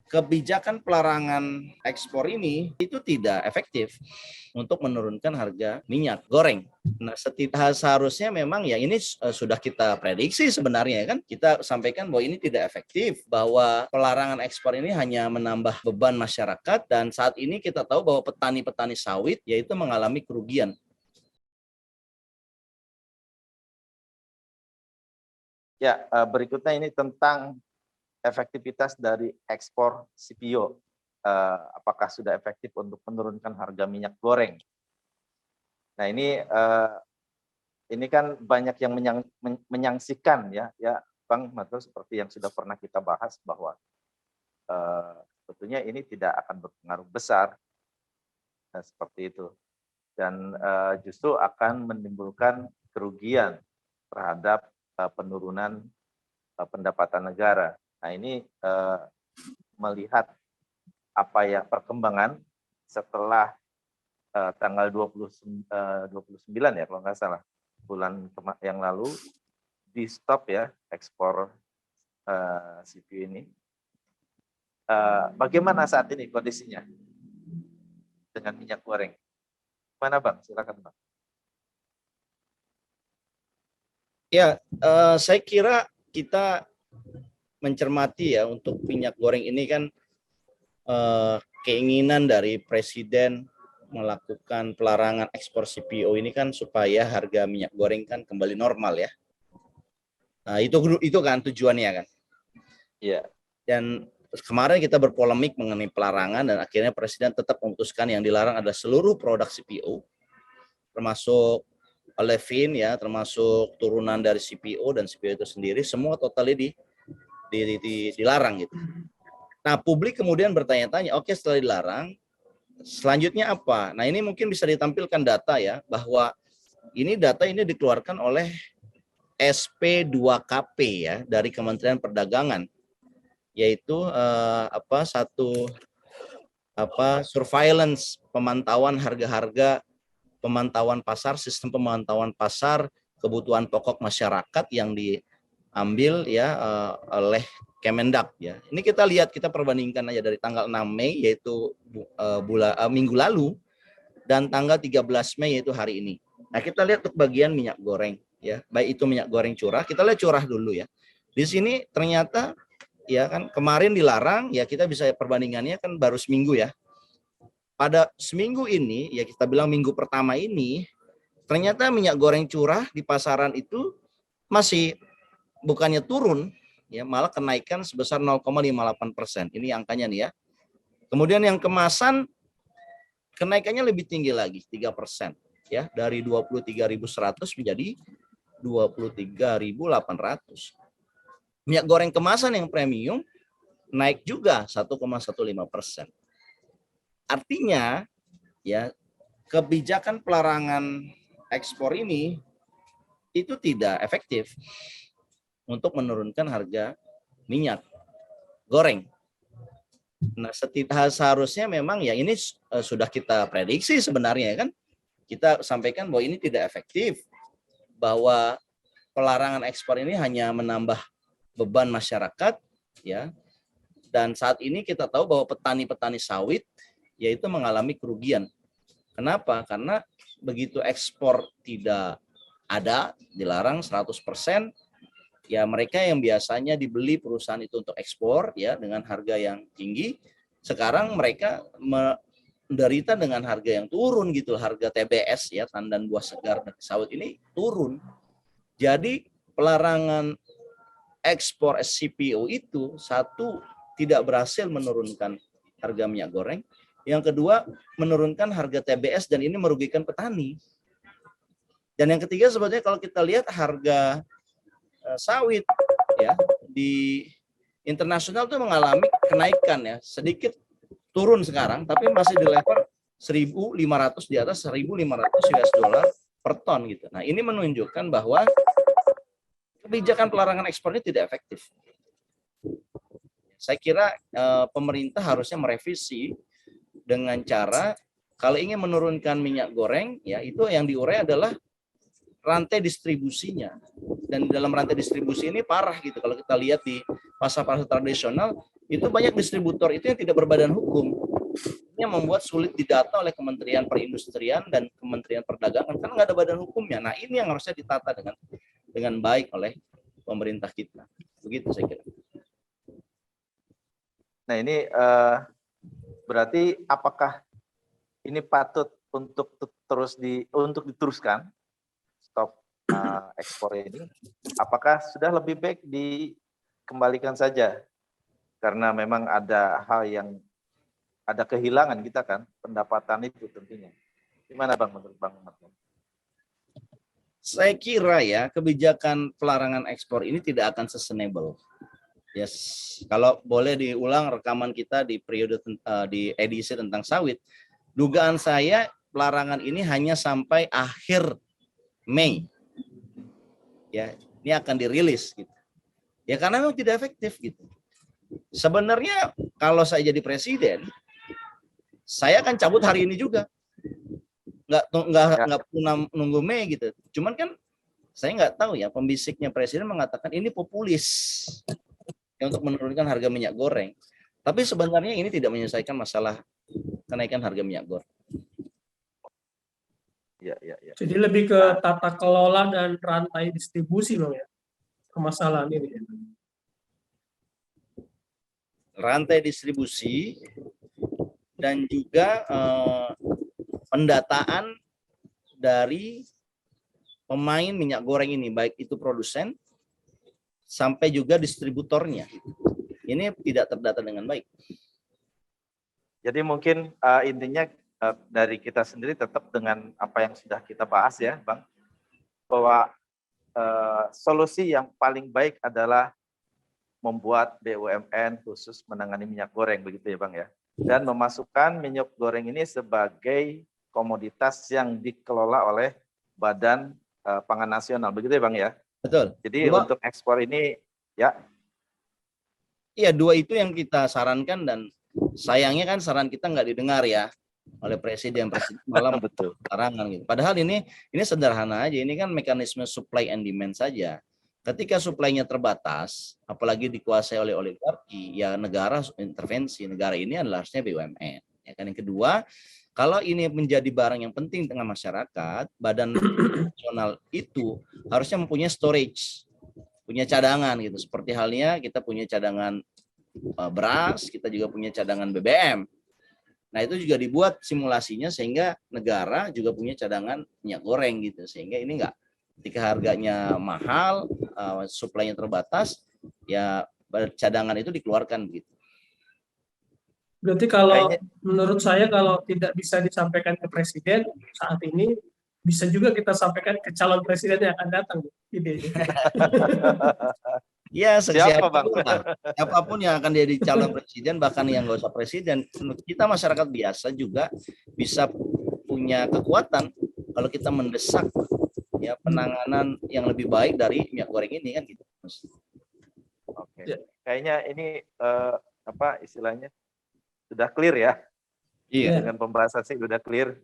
kebijakan pelarangan ekspor ini itu tidak efektif untuk menurunkan harga minyak goreng. Nah, seharusnya memang ya ini sudah kita prediksi sebenarnya kan. Kita sampaikan bahwa ini tidak efektif, bahwa pelarangan ekspor ini hanya menambah beban masyarakat, dan saat ini kita tahu bahwa petani-petani sawit yaitu mengalami kerugian. Ya, berikutnya ini tentang efektivitas dari ekspor CPO. Apakah sudah efektif untuk menurunkan harga minyak goreng? Nah, ini kan banyak yang menyaksikan ya Bang Matul, seperti yang sudah pernah kita bahas bahwa sebetulnya ini tidak akan berpengaruh besar, seperti itu, dan justru akan menimbulkan kerugian terhadap penurunan pendapatan negara. Nah, ini melihat apa ya perkembangan setelah tanggal 29 ya kalau nggak salah, bulan yang lalu di stop ya ekspor CPO ini. Bagaimana saat ini kondisinya dengan minyak goreng? Mana Bang? Silakan Bang. Ya, saya kira kita mencermati ya untuk minyak goreng ini kan keinginan dari Presiden melakukan pelarangan ekspor CPO ini kan supaya harga minyak goreng kan kembali normal ya. Nah, itu kan tujuannya kan. Iya. Dan kemarin kita berpolemik mengenai pelarangan dan akhirnya Presiden tetap memutuskan yang dilarang adalah seluruh produk CPO, termasuk olefin ya, termasuk turunan dari CPO dan CPO itu sendiri, semua totalnya dilarang gitu. Nah, publik kemudian bertanya-tanya, oke, setelah dilarang, selanjutnya apa? Nah, ini mungkin bisa ditampilkan data ya, bahwa data ini dikeluarkan oleh SP2KP ya dari Kementerian Perdagangan, yaitu surveillance, pemantauan harga-harga, pemantauan pasar, sistem pemantauan pasar kebutuhan pokok masyarakat yang diambil ya oleh Kemendak ya. Ini kita lihat, kita perbandingkan aja dari tanggal 6 Mei yaitu minggu lalu dan tanggal 13 Mei yaitu hari ini. Nah, kita lihat untuk bagian minyak goreng ya, baik itu minyak goreng curah, kita lihat curah dulu ya. Di sini ternyata ya kan kemarin dilarang ya, kita bisa perbandingannya kan baru seminggu ya. Pada seminggu ini ya, kita bilang minggu pertama ini ternyata minyak goreng curah di pasaran itu masih bukannya turun ya, malah kenaikan sebesar 0,58%. Ini angkanya nih ya. Kemudian yang kemasan kenaikannya lebih tinggi lagi, 3% ya, dari 23.100 menjadi 23.800. Minyak goreng kemasan yang premium naik juga 1,15%. Artinya ya, kebijakan pelarangan ekspor ini itu tidak efektif untuk menurunkan harga minyak goreng. Nah, seharusnya memang ya ini sudah kita prediksi sebenarnya kan. Kita sampaikan bahwa ini tidak efektif, bahwa pelarangan ekspor ini hanya menambah beban masyarakat ya. Dan saat ini kita tahu bahwa petani-petani sawit yaitu mengalami kerugian. Kenapa? Karena begitu ekspor tidak ada, dilarang 100%, ya mereka yang biasanya dibeli perusahaan itu untuk ekspor ya dengan harga yang tinggi, sekarang mereka menderita dengan harga yang turun gitu, harga TBS ya, tandan buah segar dan sawit ini turun. Jadi pelarangan ekspor CPO itu, satu, tidak berhasil menurunkan harga minyak goreng, yang kedua menurunkan harga TBS dan ini merugikan petani. Dan yang ketiga sebetulnya kalau kita lihat harga sawit ya di internasional itu mengalami kenaikan ya, sedikit turun sekarang tapi masih di level 1.500, di atas 1.500 US dollar per ton gitu. Nah, ini menunjukkan bahwa kebijakan pelarangan ekspor ini tidak efektif. Saya kira pemerintah harusnya merevisi dengan cara kalau ingin menurunkan minyak goreng ya, itu yang diurai adalah rantai distribusinya. Dan dalam rantai distribusi ini parah gitu. Kalau kita lihat di pasar-pasar tradisional, Itu banyak distributor itu yang tidak berbadan hukum, yang membuat sulit didata oleh Kementerian Perindustrian dan Kementerian Perdagangan karena nggak ada badan hukumnya. Nah, ini yang harusnya ditata dengan baik oleh pemerintah kita. Begitu saya kira. Nah, ini berarti apakah ini patut untuk untuk diteruskan stop ekspor ini? Apakah sudah lebih baik dikembalikan saja? Karena memang ada hal yang ada kehilangan kita kan, pendapatan itu tentunya. Gimana Bang menurut Bang Ahmad? Saya kira ya kebijakan pelarangan ekspor ini tidak akan sustainable. Yes, kalau boleh diulang rekaman kita di periode di edisi tentang sawit, dugaan saya pelarangan ini hanya sampai akhir Mei. Ya, ini akan dirilis gitu. Ya karena memang tidak efektif gitu. Sebenarnya kalau saya jadi presiden, saya akan cabut hari ini juga. Nggak nunggu Mei gitu. Cuman kan saya nggak tahu ya, pembisiknya presiden mengatakan ini populis ya, untuk menurunkan harga minyak goreng. Tapi sebenarnya ini tidak menyelesaikan masalah kenaikan harga minyak goreng. Ya. Jadi lebih ke tata kelola dan rantai distribusi Bang ya, permasalahan ini. Rantai distribusi dan juga pendataan dari pemain minyak goreng ini, baik itu produsen sampai juga distributornya. Ini tidak terdata dengan baik. Jadi mungkin intinya dari kita sendiri tetap dengan apa yang sudah kita bahas ya Bang, bahwa solusi yang paling baik adalah membuat BUMN khusus menangani minyak goreng, begitu ya Bang ya. Dan memasukkan minyak goreng ini sebagai komoditas yang dikelola oleh Badan Pangan Nasional, begitu ya Bang ya. Betul. Jadi untuk ekspor ini ya. Iya, dua itu yang kita sarankan dan sayangnya kan saran kita nggak didengar ya oleh presiden malah betul larangan gitu. Padahal ini sederhana aja, ini kan mekanisme supply and demand saja. Ketika suplainya terbatas, apalagi dikuasai oleh oligarki, ya negara intervensi. Negara ini adalah harusnya BUMN. Ya kan, yang kedua, kalau ini menjadi barang yang penting tengah masyarakat, Badan Nasional itu harusnya mempunyai storage, punya cadangan gitu. Seperti halnya kita punya cadangan beras, kita juga punya cadangan BBM. Nah, itu juga dibuat simulasinya sehingga negara juga punya cadangan minyak goreng gitu. Sehingga ini enggak, ketika harganya mahal, suplainya terbatas, ya cadangan itu dikeluarkan begitu. Berarti kalau menurut saya kalau tidak bisa disampaikan ke presiden saat ini, bisa juga kita sampaikan ke calon presiden yang akan datang. Ya, siapapun yang akan jadi calon presiden, bahkan yang nggak usah presiden, kita masyarakat biasa juga bisa punya kekuatan kalau kita mendesak ya penanganan yang lebih baik dari minyak goreng ini kan gitu. Oke. Ya. Kayaknya ini apa istilahnya sudah clear ya. Iya. Dengan pembahasan sih sudah clear.